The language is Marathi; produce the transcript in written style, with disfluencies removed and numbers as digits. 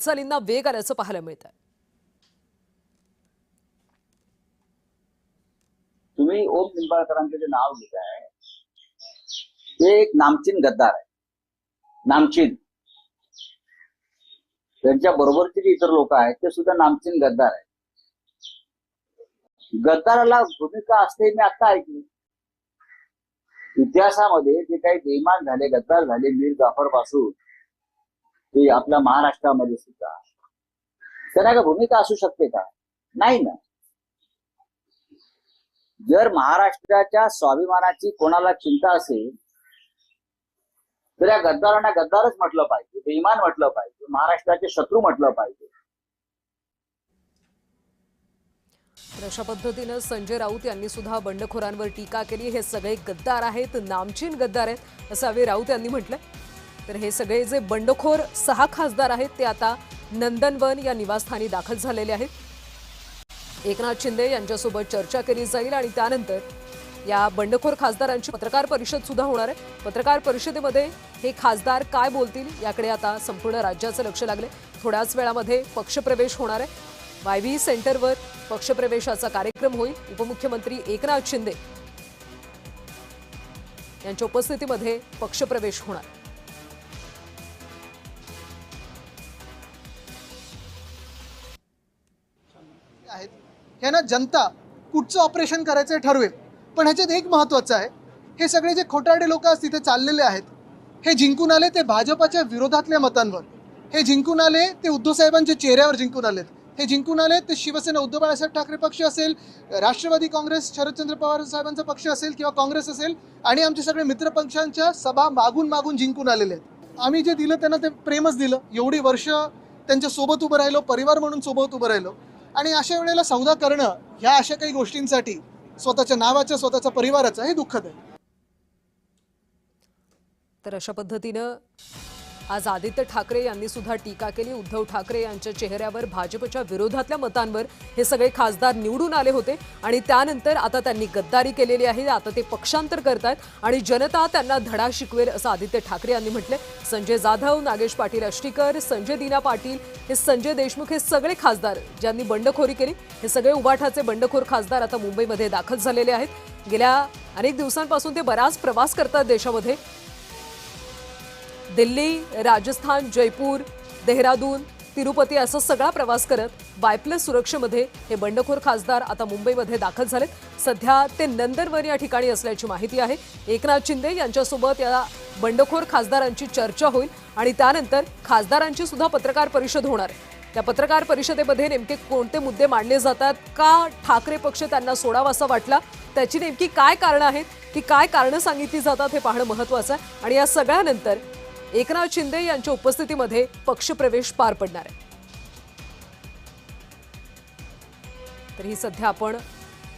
हालचालींना वेग आल्याचं पाहायला मिळत आहे। तुम्ही ओम निंबाळकरांचे जे नाव घेताय ते एक नामचीन गद्दार आहे। नामचीन त्यांच्या बरोबरचे जे इतर लोक आहेत ते सुद्धा नामचीन गद्दार आहेत। गद्दाराला भूमिका असते मी आता ऐकली। इतिहासामध्ये जे काही बेईमान झाले, गद्दार झाले, मीर जाफर पासून ते आपल्या महाराष्ट्रामध्ये सुद्धा त्यांना का भूमिका असू शकते का? नाही ना। जर महाराष्ट्राच्या स्वाभिमानाची कोणाला चिंता असेल तर या गद्दारांना गद्दारच म्हटलं पाहिजे, बेईमान म्हटलं पाहिजे, महाराष्ट्राचे शत्रू म्हटलं पाहिजे। अशा पद्धतीने संजय राऊत यांनी सुद्धा बंडखोरांवर टीका केली। हे सगळे गद्दार आहेत, नामचीन गद्दार आहेत असं अवे राऊत यांनी म्हटलं। तर हे सगळे जे बंडखोर 6 खासदार आहेत ते आता नंदनवन या निवासस्थानी दाखल झालेले आहेत। एकनाथ शिंदे यांच्यासोबत चर्चा केली जाईल आणि त्यानंतर या बंडखोर खासदारांची पत्रकार परिषद सुद्धा होणार आहे। पत्रकार परिषदेमध्ये हे खासदार काय बोलतील याकडे आता संपूर्ण राज्याचं लक्ष लागले। थोड्याच वेळामध्ये पक्षप्रवेश होणार आहे। वायव्ही सेंटरवर पक्षप्रवेशाचा कार्यक्रम होईल। उपमुख्यमंत्री एकनाथ शिंदे यांच्या उपस्थितीमध्ये पक्षप्रवेश होणार आहेत। ह्यानं जनता कुठचं ऑपरेशन करायचं ठरवेल। पण ह्याच्यात एक महत्त्वाचं आहे, हे सगळे जे खोटारडे लोक आज तिथे चाललेले आहेत हे जिंकून आले ते भाजपाच्या विरोधातल्या मतांवर, हे जिंकून आले ते उद्धव साहेबांच्या चेहऱ्यावर जिंकून आलेत, हे जिंकून आले ते शिवसेना उद्धव बाळासाहेब ठाकरे पक्ष असेल, राष्ट्रवादी काँग्रेस शरदचंद्र पवार साहेबांचा पक्ष असेल किंवा काँग्रेस असेल आणि आमचे सगळे मित्रपक्षांच्या सभा मागून मागून जिंकून आलेले आहेत। आम्ही जे दिलं त्यांना ते प्रेमच दिलं। एवढी वर्ष त्यांच्या सोबत उभं राहिलो, परिवार म्हणून सोबत उभं राहिलो आणि अशा वेळेला सौदा करणं ह्या अशा काही गोष्टींसाठी स्वतःच्या नावाच्या स्वतःच्या परिवाराचं हे दुःखद आहे। तर अशा पद्धतीनं आज आदित्य ठाकरे यांनी सुद्धा टीका केली। उद्धव ठाकरे यांच्या चेहऱ्यावर भाजपच्या विरोधातल्या मतांवर हे सगळे खासदार निवडून आले होते आणि त्यानंतर आता त्यांनी गद्दारी केलेली आहे। आता ते पक्षांतर करतात आणि जनता त्यांना धडा शिकवेल असं आदित्य ठाकरे यांनी म्हटले। संजय जाधव, नागेश पाटील आष्टीकर, संजय दीना पाटील, हे संजय देशमुख, हे सगळे खासदार ज्यांनी बंडखोरी केली, हे सगळे उबाठाचे बंडखोर खासदार आता मुंबईमध्ये दाखल झालेले आहेत। गेल्या अनेक दिवसांपासून ते बराच प्रवास करतात देशामध्ये। दिल्ली, राजस्थान, जयपूर, देहरादून, तिरुपती असा सगळा प्रवास करत बायप्लस सुरक्षेमध्ये हे बंडखोर खासदार आता मुंबईमध्ये दाखल झालेत। सध्या ते नंदनवन या ठिकाणी असल्याची माहिती आहे। एकनाथ शिंदे यांच्यासोबत या बंडखोर खासदारांची चर्चा होईल आणि त्यानंतर खासदारांची सुद्धा पत्रकार परिषद होणार आहे। त्या पत्रकार परिषदेमध्ये नेमके कोणते मुद्दे मांडले जातात, का ठाकरे पक्ष त्यांना सोडावासा वाटला, त्याची नेमकी काय कारणं आहेत, ती काय कारणं सांगितली जातात हे पाहणं महत्त्वाचं आहे। आणि या सगळ्यानंतर एकनाथ शिंदे यांच्या उपस्थितीमध्ये पक्षप्रवेश पार पडणार आहे। तर ही सध्या आपण